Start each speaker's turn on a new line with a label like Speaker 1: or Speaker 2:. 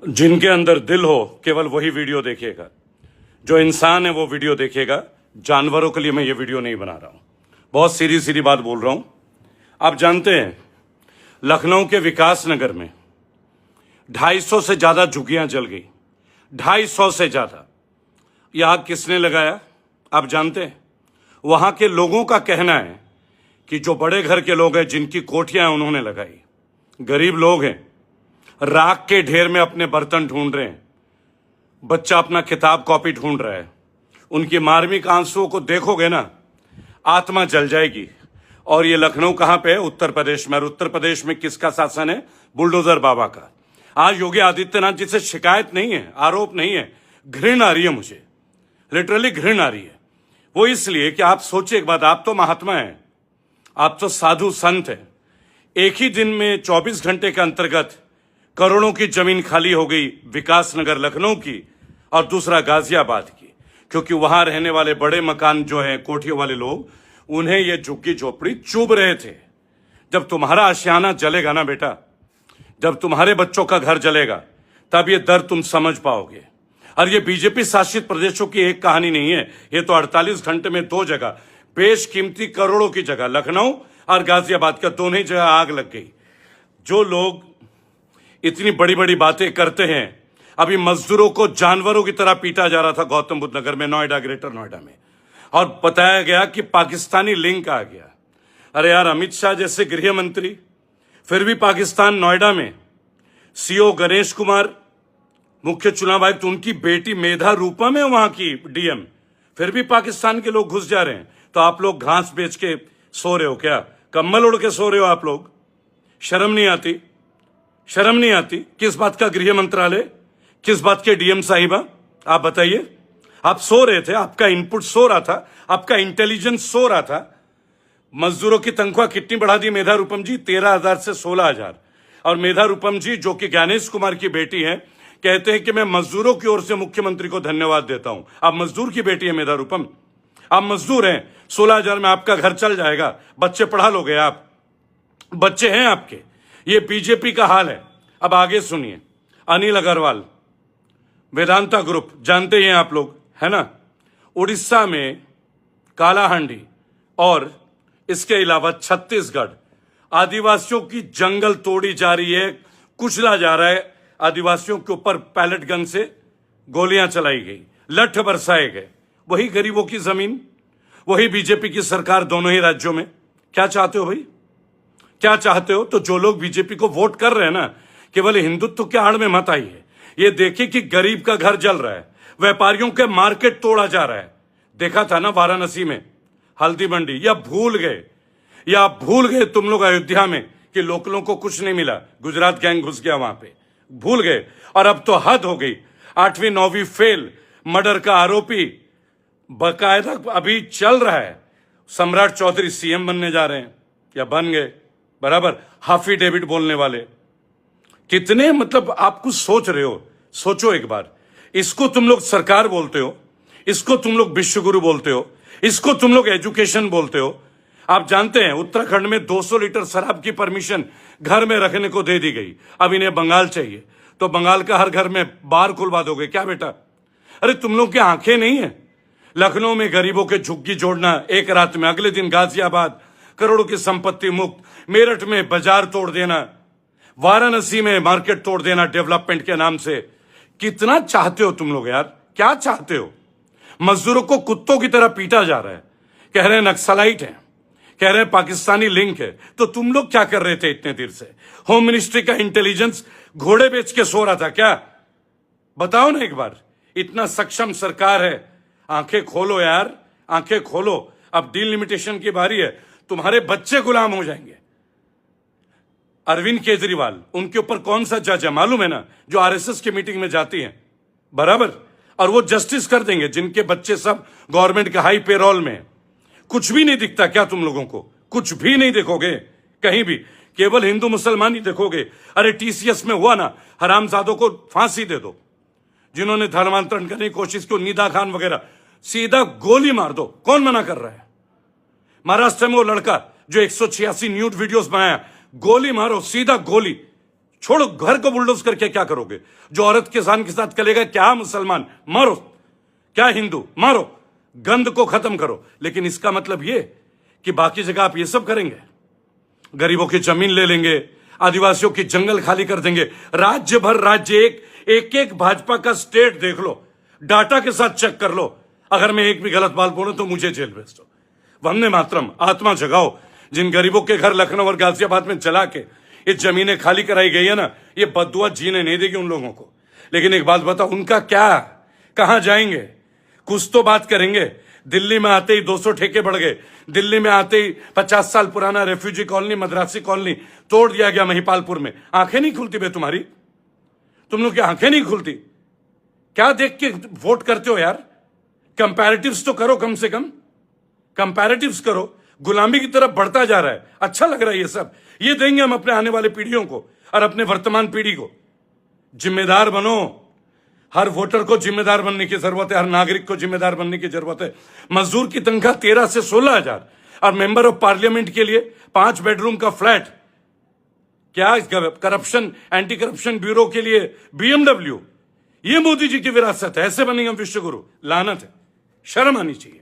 Speaker 1: जिनके अंदर दिल हो केवल वही वीडियो देखेगा। जो इंसान है वो वीडियो देखेगा। जानवरों के लिए मैं ये वीडियो नहीं बना रहा हूं। बहुत सीधी सीधी बात बोल रहा हूं। आप जानते हैं लखनऊ के विकास नगर में 250 से ज्यादा झुग्गियां जल गई। 250 से ज्यादा। यह आग किसने लगाया आप जानते हैं? वहां के लोगों का कहना है कि जो बड़े घर के लोग हैं, जिनकी कोठियां हैं, उन्होंने लगाई। गरीब लोग हैं, राख के ढेर में अपने बर्तन ढूंढ रहे हैं। बच्चा अपना किताब कॉपी ढूंढ रहा है। उनकी मार्मिक आंसुओं को देखोगे ना, आत्मा जल जाएगी। और ये लखनऊ कहां पे है? उत्तर प्रदेश में। और उत्तर प्रदेश में किसका शासन है? बुलडोजर बाबा का। आज योगी आदित्यनाथ जी से शिकायत नहीं है, आरोप नहीं है, घृण आ रही है मुझे, लिटरली घृण आ रही है। वो इसलिए कि आप सोचिए एक बात, आप तो महात्मा हैं, आप तो साधु संत हैं। एक ही दिन में 24 घंटे के अंतर्गत करोड़ों की जमीन खाली हो गई, विकास नगर लखनऊ की और दूसरा गाजियाबाद की, क्योंकि वहां रहने वाले बड़े मकान जो हैं, कोठियों वाले लोग, उन्हें ये झुग्गी झोपड़ी चुभ रहे थे। जब तुम्हारा आशियाना जलेगा ना बेटा, जब तुम्हारे बच्चों का घर जलेगा, तब ये दर्द तुम समझ पाओगे। और ये बीजेपी शासित प्रदेशों की एक कहानी नहीं है, ये तो 48 घंटे में 2 जगह बेशकीमती करोड़ों की जगह, लखनऊ और गाजियाबाद का, दोनों ही जगह आग लग गई। जो लोग इतनी बड़ी बड़ी बातें करते हैं, अभी मजदूरों को जानवरों की तरह पीटा जा रहा था गौतम बुद्ध नगर में, नोएडा, ग्रेटर नोएडा में, और बताया गया कि पाकिस्तानी लिंक आ गया। अरे यार, अमित शाह जैसे गृह मंत्री, फिर भी पाकिस्तान नोएडा में सीओ गणेश कुमार, मुख्य चुनाव आयुक्त, उनकी बेटी मेधा रूपम है वहां की डीएम, फिर भी पाकिस्तान के लोग घुस जा रहे हैं। तो आप लोग घास बेच के सो रहे हो क्या? कम्बल उड़ के सो रहे हो आप लोग? शर्म नहीं आती? शर्म नहीं आती? किस बात का गृह मंत्रालय, किस बात के डीएम साहिबा, आप बताइए। आप सो रहे थे, आपका इनपुट सो रहा था, आपका इंटेलिजेंस सो रहा था। मजदूरों की तनख्वाह कितनी बढ़ा दी मेधा रूपम जी? 13,000 से 16,000। और मेधा रूपम जी, जो कि गणेश कुमार की बेटी है, कहते हैं कि मैं मजदूरों की ओर से मुख्यमंत्री को धन्यवाद देता हूं। आप मजदूर की बेटी है मेधा रूपम, आप मजदूर हैं। 16,000 में आपका घर चल जाएगा, बच्चे पढ़ा लोगे आप, बच्चे हैं आपके। ये बीजेपी का हाल है। अब आगे सुनिए। अनिल अग्रवाल, वेदांता ग्रुप, जानते हैं आप लोग, है ना? उड़ीसा में कालाहांडी और इसके अलावा छत्तीसगढ़, आदिवासियों की जंगल तोड़ी जा रही है, कुचला जा रहा है। आदिवासियों के ऊपर पैलेट गन से गोलियां चलाई गई, लठ बरसाए गए। वही गरीबों की जमीन, वही बीजेपी की सरकार दोनों ही राज्यों में। क्या चाहते हो भाई? क्या चाहते हो? तो जो लोग बीजेपी को वोट कर रहे हैं ना, केवल हिंदुत्व के आड़ में मत आइए। ये देखिए कि गरीब का घर जल रहा है, व्यापारियों के मार्केट तोड़ा जा रहा है। देखा था ना वाराणसी में हल्दी मंडी। या भूल गए तुम लोग अयोध्या में कि लोकलों को कुछ नहीं मिला, गुजरात गैंग घुस गया वहां पे, भूल गए। और अब तो हद हो गई। 8वीं 9वीं फेल, मर्डर का आरोपी बकायदा अभी चल रहा है। सम्राट चौधरी सीएम बनने जा रहे हैं या बन गए, बराबर। हाफी डेविड बोलने वाले कितने, मतलब आप कुछ सोच रहे हो? सोचो एक बार। इसको तुम लोग सरकार बोलते हो, इसको तुम लोग विश्वगुरु बोलते हो, इसको तुम लोग एजुकेशन बोलते हो। आप जानते हैं उत्तराखंड में 200 लीटर शराब की परमिशन घर में रखने को दे दी गई। अब इन्हें बंगाल चाहिए, तो बंगाल का हर घर में बार खुलवा दोगे क्या बेटा? अरे तुम लोग की आंखें नहीं है? लखनऊ में गरीबों के झुग्गी जोड़ना एक रात में, अगले दिन गाजियाबाद करोड़ों की संपत्ति मुक्त, मेरठ में बाजार तोड़ देना, वाराणसी में मार्केट तोड़ देना डेवलपमेंट के नाम से। कितना चाहते हो तुम लोग यार? क्या चाहते हो? मजदूरों को कुत्तों की तरह पीटा जा रहा है, कह रहे हैं नक्सलाइट है, कह रहे हैं पाकिस्तानी लिंक है। तो तुम लोग क्या कर रहे थे इतने देर से? होम मिनिस्ट्री का इंटेलिजेंस घोड़े बेच के सो रहा था क्या? बताओ ना एक बार। इतना सक्षम सरकार है, आंखें खोलो यार, आंखें खोलो। अब डिलिमिटेशन की बारी है, तुम्हारे बच्चे गुलाम हो जाएंगे। अरविंद केजरीवाल, उनके ऊपर कौन सा जज है मालूम है ना? जो आरएसएस की मीटिंग में जाती है, बराबर। और वो जस्टिस कर देंगे जिनके बच्चे सब गवर्नमेंट के हाई पेरोल में। कुछ भी नहीं दिखता क्या तुम लोगों को? कुछ भी नहीं देखोगे कहीं भी, केवल हिंदू मुसलमान ही देखोगे। अरे टीसीएस में हुआ ना, हरामजादों को फांसी दे दो, जिन्होंने धर्मांतरण करने की कोशिश की, निदा खान वगैरह, सीधा गोली मार दो। कौन मना कर रहा है? महाराष्ट्र में वो लड़का जो 186 न्यूड वीडियोस बनाया, गोली मारो, सीधा गोली। छोड़ो, घर को बुलडोज करके क्या करोगे? जो औरत किसान के साथ करेगा, क्या मुसलमान मारो, क्या हिंदू मारो, गंद को खत्म करो। लेकिन इसका मतलब ये कि बाकी जगह आप ये सब करेंगे? गरीबों की जमीन ले लेंगे, आदिवासियों की जंगल खाली कर देंगे। राज्य भर राज्य, एक भाजपा का स्टेट देख लो, डाटा के साथ चेक कर लो। अगर मैं एक भी गलत बात बोलूं तो मुझे जेल भेज दो। वंदे मातरम, आत्मा जगाओ। जिन गरीबों के घर लखनऊ और गाजियाबाद में चला के ये जमीनें खाली कराई गई है ना, ये बद्दुआ जीने नहीं देगी उन लोगों को। लेकिन एक बात बताओ, उनका क्या, कहां जाएंगे? कुछ तो बात करेंगे। दिल्ली में आते ही 200 ठेके बढ़ गए। दिल्ली में आते ही 50 साल पुराना रेफ्यूजी कॉलोनी, मद्रासी कॉलोनी तोड़ दिया गया महिपालपुर में। आंखें नहीं खुलती बे तुम्हारी? तुम लोग की आंखें नहीं खुलती? क्या देख के वोट करते हो यार? कंपैरेटिव्स तो करो, कम से कम कंपैरेटिव्स करो। गुलामी की तरफ बढ़ता जा रहा है। अच्छा लग रहा है ये सब। ये देंगे हम अपने आने वाले पीढ़ियों को और अपने वर्तमान पीढ़ी को। जिम्मेदार बनो। हर वोटर को जिम्मेदार बनने की जरूरत है, हर नागरिक को जिम्मेदार बनने की जरूरत है। मजदूर की तनख्वाह 13 से 16,000 और मेंबर ऑफ पार्लियामेंट के लिए 5 बेडरूम का फ्लैट। क्या करप्शन, एंटी करप्शन ब्यूरो के लिए BMW। ये मोदी जी की विरासत है। ऐसे बनेंगे हम विश्व गुरु? लानत है, शर्म आनी चाहिए।